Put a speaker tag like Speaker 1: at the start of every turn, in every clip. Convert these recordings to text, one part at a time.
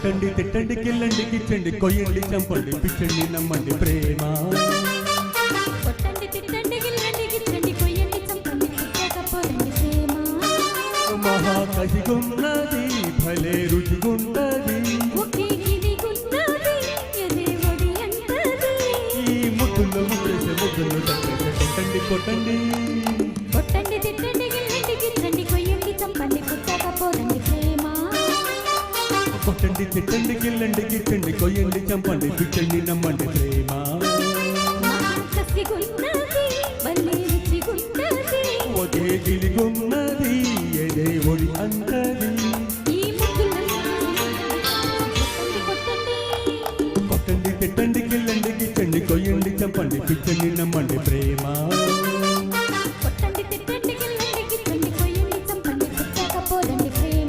Speaker 1: కొట్టండి తిట్టండి కిల్లండి గిచ్చండి కొయ్యండి చంపండి పిచ్చండి నమ్మండి ప్రేమ
Speaker 2: కొట్టండి తిట్టండి గిల్లండి గిచ్చండి కొయ్యండి చంపండి పుట్టకపోదండి ప్రేమ
Speaker 1: మహా కసిగున్నది భలే రుచిగున్నది
Speaker 2: ఒకే గిలిగున్నది ఎదే ఒడి అంటది
Speaker 1: ఈ ముద్దుల్లో ముద్దేసే ముద్దుల్లో కొట్టండి కొట్టండి
Speaker 2: కొట్టండి తిట్టండి గిల్లండి గిచ్చండి కొయ్యండి చంపండి పుట్టకపోదండి ప్రేమ
Speaker 1: కొట్టండి తిట్టండి గిల్లండి గిచ్చండి కొయ్యండి చంపండి పిచ్చండి నమ్మండి ప్రేమ
Speaker 2: కసిగున్నది భలే రుచిగున్నది
Speaker 1: ఒకే గిలిగున్నది ఎదే ఒడి అంటది
Speaker 2: ఈ ముద్దుల్లో కొట్టండి
Speaker 1: కొట్టండి తిట్టండి గిల్లండి గిచ్చండి కొయ్యండి చంపండి పిచ్చండి నమ్మండి ప్రేమ
Speaker 2: కొట్టండి తిట్టండి గిల్లండి గిచ్చండి కొయ్యండి చంపండి పుట్టకపోదండి ప్రేమ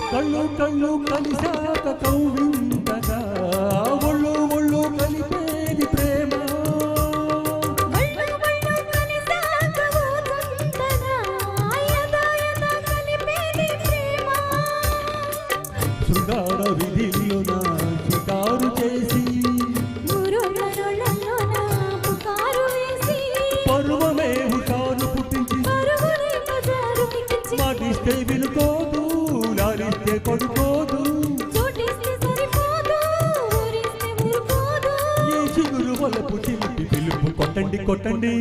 Speaker 1: కళ్ళు కళ్ళు కలిశాక కౌవింతగా ఒళ్ళు ఒళ్ళు కలిపేది ప్రేమ శృంగార విధిలో నా షికారు చేసి పర్వమే హుషారు పుట్టించి మాటిస్తే వినుకోదు లాలిస్తే కొడుకోదు ఏ చిగురు వలపు చిలిపి పిలుపు కొట్టండి కొట్టండి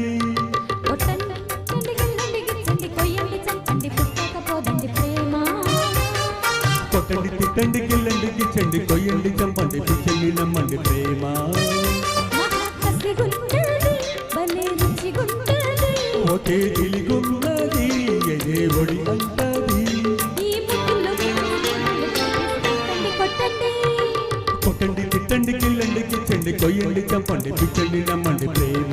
Speaker 1: కొట్టండి తిట్టండి గిల్లండి గిచ్చండి కొయ్యండి చంపండి పిచ్చండి నమ్మండి ప్రేమ ఒకే గిలిగున్నది ఎదే ఒడి అంటది కొట్టండి తిట్టండి గిల్లండి గిచ్చండి కొయ్యండి చంపండి పిచ్చండి నమ్మండి ప్రేమ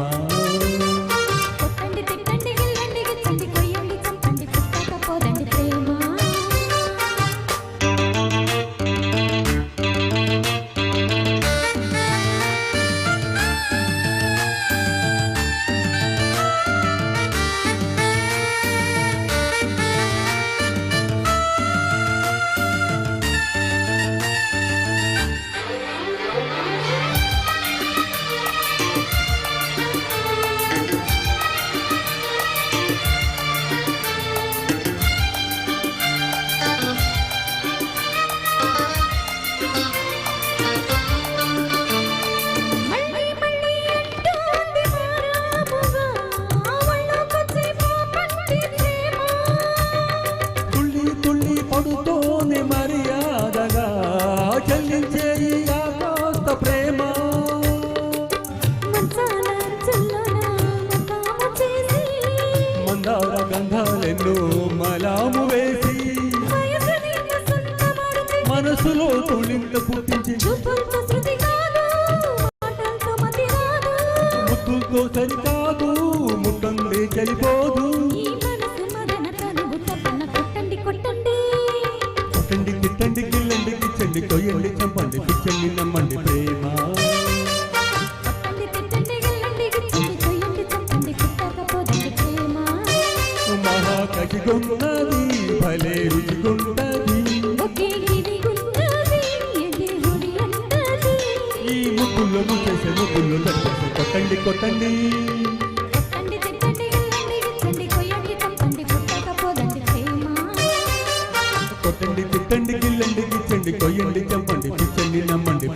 Speaker 1: పడుతోనే మర్యాదగా చెల్లించే ఈ ఆకాస్త ప్రేమ మందార గంధాలెన్నో మలాము వేసి మనసులో తుళింత పుట్టించి ముద్దుతో సరికాదు ముట్టండి చలిపోదు కొట్టండి తిట్టండి గిల్లండి గిచ్చండి కొయ్యండి చంపండి పిచ్చండి నమ్మండి ప్రేమ మహా కసిగున్నది భలే రుచిగున్నది ఈ ముగ్గుల్లో ముచ్చేసే ముగ్గుల్లో తట్టేసే కొట్టండి కొట్టండి కొట్టండి తిట్టండి గిల్లండి గిచ్చండి కొయ్యండి చంపండి పిచ్చండి నమ్మండి